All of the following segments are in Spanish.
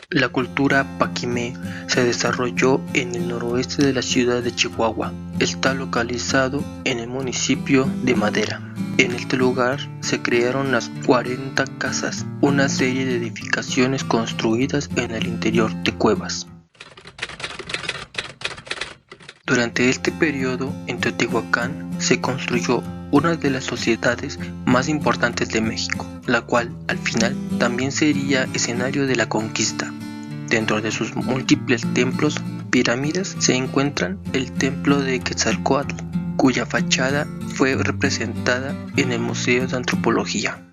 La cultura paquimé se desarrolló en el noroeste de la ciudad de Chihuahua. Está localizado en el municipio de Madera. En este lugar se crearon las 40 casas, una serie de edificaciones construidas en el interior de cuevas. Durante este periodo, en Teotihuacán se construyó una de las sociedades más importantes de México, la cual, al final, también sería escenario de la conquista. Dentro de sus múltiples templos, pirámides, se encuentran el templo de Quetzalcóatl, cuya fachada fue representada en el Museo de Antropología.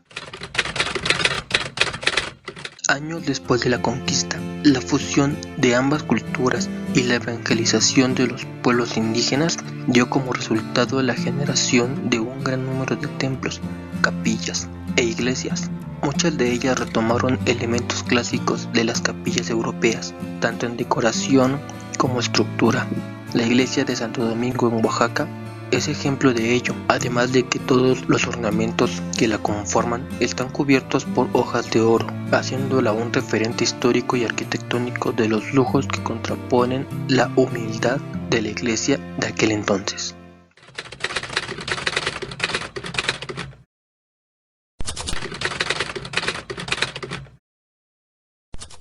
Años después de la conquista, la fusión de ambas culturas y la evangelización de los pueblos indígenas dio como resultado la generación de un gran número de templos, capillas e iglesias. Muchas de ellas retomaron elementos clásicos de las capillas europeas, tanto en decoración como estructura. La iglesia de Santo Domingo en Oaxaca es ejemplo de ello, además de que todos los ornamentos que la conforman están cubiertos por hojas de oro, haciéndola un referente histórico y arquitectónico de los lujos que contraponen la humildad de la iglesia de aquel entonces.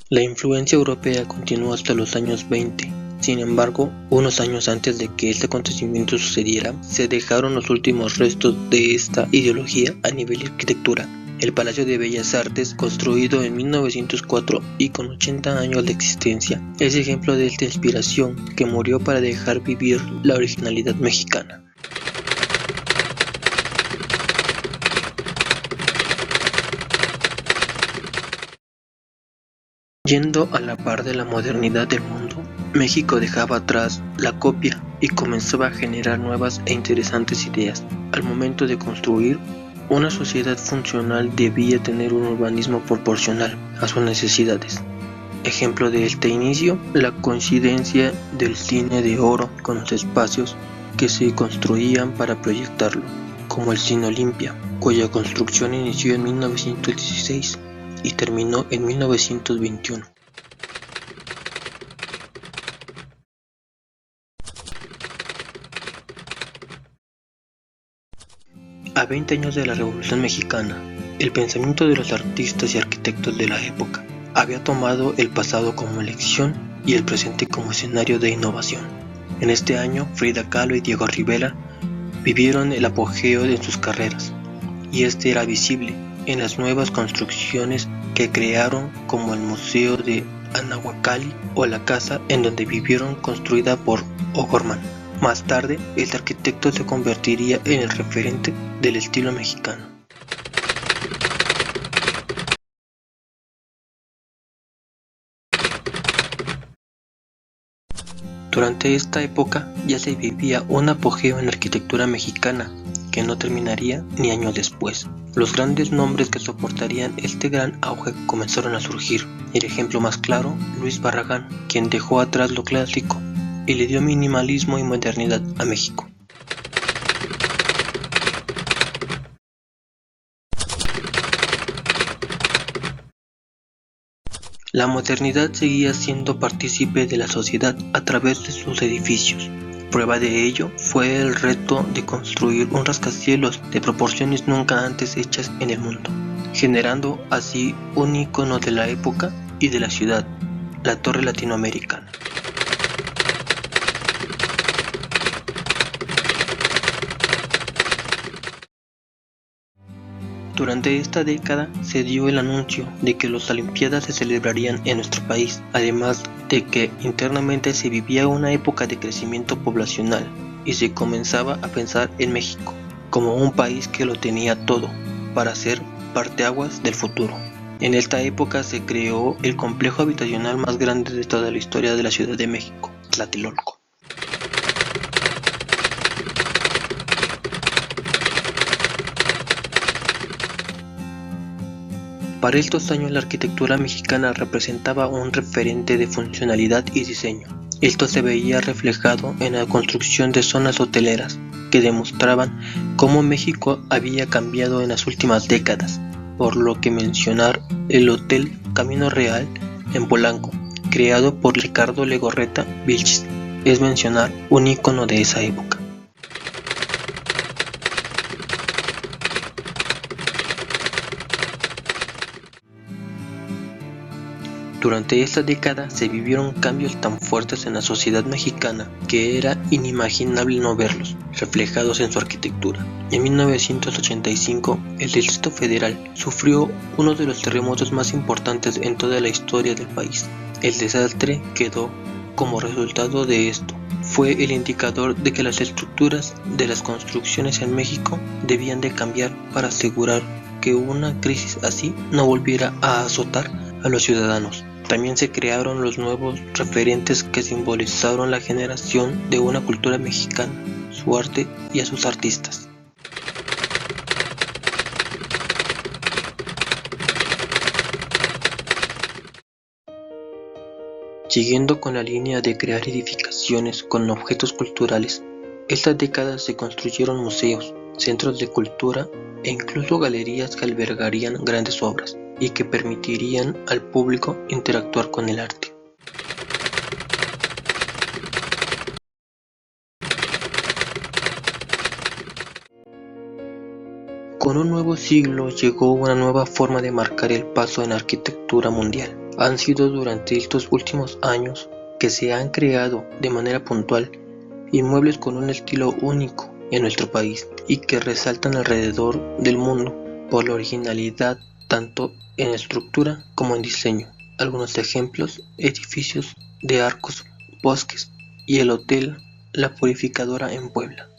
La influencia europea continuó hasta los años 20. Sin embargo, unos años antes de que este acontecimiento sucediera, se dejaron los últimos restos de esta ideología a nivel de arquitectura. El Palacio de Bellas Artes, construido en 1904 y con 80 años de existencia, es ejemplo de esta inspiración que murió para dejar vivir la originalidad mexicana. Yendo a la par de la modernidad del mundo, México dejaba atrás la copia y comenzaba a generar nuevas e interesantes ideas. Al momento de construir, una sociedad funcional debía tener un urbanismo proporcional a sus necesidades. Ejemplo de este inicio, la coincidencia del cine de oro con los espacios que se construían para proyectarlo, como el Cine Olimpia, cuya construcción inició en 1916 y terminó en 1921. A 20 años de la Revolución Mexicana, el pensamiento de los artistas y arquitectos de la época había tomado el pasado como lección y el presente como escenario de innovación. En este año, Frida Kahlo y Diego Rivera vivieron el apogeo de sus carreras, y este era visible en las nuevas construcciones que crearon, como el Museo de Anahuacalli o la casa en donde vivieron, construida por O'Gorman. Más tarde, el arquitecto se convertiría en el referente del estilo mexicano. Durante esta época ya se vivía un apogeo en la arquitectura mexicana que no terminaría ni años después. Los grandes nombres que soportarían este gran auge comenzaron a surgir. El ejemplo más claro, Luis Barragán, quien dejó atrás lo clásico y le dio minimalismo y modernidad a México. La modernidad seguía siendo partícipe de la sociedad a través de sus edificios. Prueba de ello fue el reto de construir un rascacielos de proporciones nunca antes hechas en el mundo, generando así un ícono de la época y de la ciudad, la Torre Latinoamericana. Durante esta década se dio el anuncio de que las Olimpiadas se celebrarían en nuestro país, además de que internamente se vivía una época de crecimiento poblacional y se comenzaba a pensar en México como un país que lo tenía todo para ser parteaguas del futuro. En esta época se creó el complejo habitacional más grande de toda la historia de la Ciudad de México, Tlatelolco. Para estos años la arquitectura mexicana representaba un referente de funcionalidad y diseño. Esto se veía reflejado en la construcción de zonas hoteleras, que demostraban cómo México había cambiado en las últimas décadas, por lo que mencionar el Hotel Camino Real, en Polanco, creado por Ricardo Legorreta Vilches, es mencionar un ícono de esa época. Durante esta década se vivieron cambios tan fuertes en la sociedad mexicana que era inimaginable no verlos reflejados en su arquitectura. En 1985, el Distrito Federal sufrió uno de los terremotos más importantes en toda la historia del país. El desastre quedó como resultado de esto. Fue el indicador de que las estructuras de las construcciones en México debían de cambiar para asegurar que una crisis así no volviera a azotar a los ciudadanos. También se crearon los nuevos referentes que simbolizaron la generación de una cultura mexicana, su arte y a sus artistas. Siguiendo con la línea de crear edificaciones con objetos culturales, esta década se construyeron museos, centros de cultura e incluso galerías que albergarían grandes obras y que permitirían al público interactuar con el arte. Con un nuevo siglo llegó una nueva forma de marcar el paso en la arquitectura mundial. Han sido durante estos últimos años que se han creado de manera puntual inmuebles con un estilo único en nuestro país y que resaltan alrededor del mundo por la originalidad tanto en estructura como en diseño. Algunos ejemplos: edificios de Arcos, Bosques y el Hotel La Purificadora en Puebla.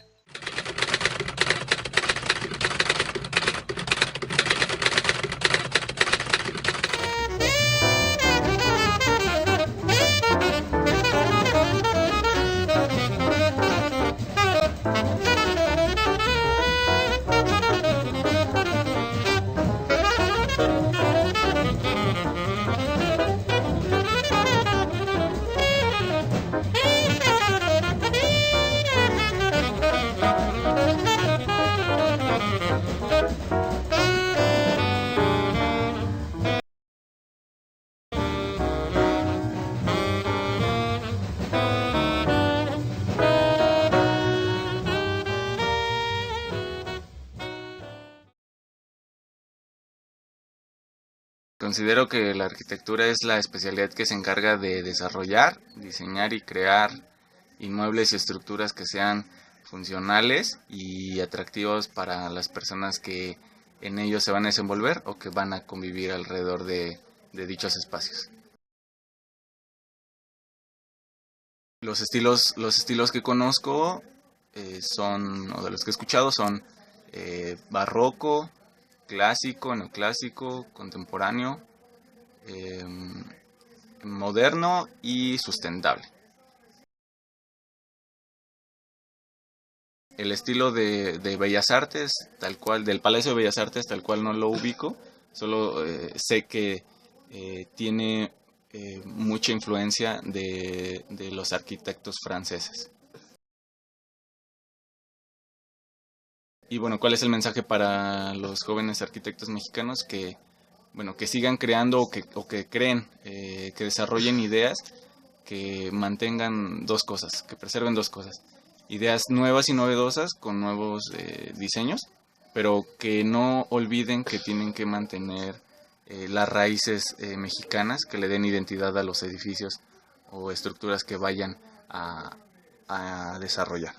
Considero que la arquitectura es la especialidad que se encarga de desarrollar, diseñar y crear inmuebles y estructuras que sean funcionales y atractivos para las personas que en ellos se van a desenvolver o que van a convivir alrededor de dichos espacios. Los estilos que conozco son, o de los que he escuchado, son barroco, clásico, neoclásico, contemporáneo, moderno y sustentable. El estilo de Bellas Artes, tal cual, del Palacio de Bellas Artes, tal cual no lo ubico, solo sé que tiene mucha influencia de los arquitectos franceses. Y bueno, ¿cuál es el mensaje para los jóvenes arquitectos mexicanos? Que sigan creando o que creen, que desarrollen ideas que mantengan dos cosas, que preserven dos cosas. Ideas nuevas y novedosas con nuevos diseños, pero que no olviden que tienen que mantener las raíces mexicanas, que le den identidad a los edificios o estructuras que vayan a desarrollar.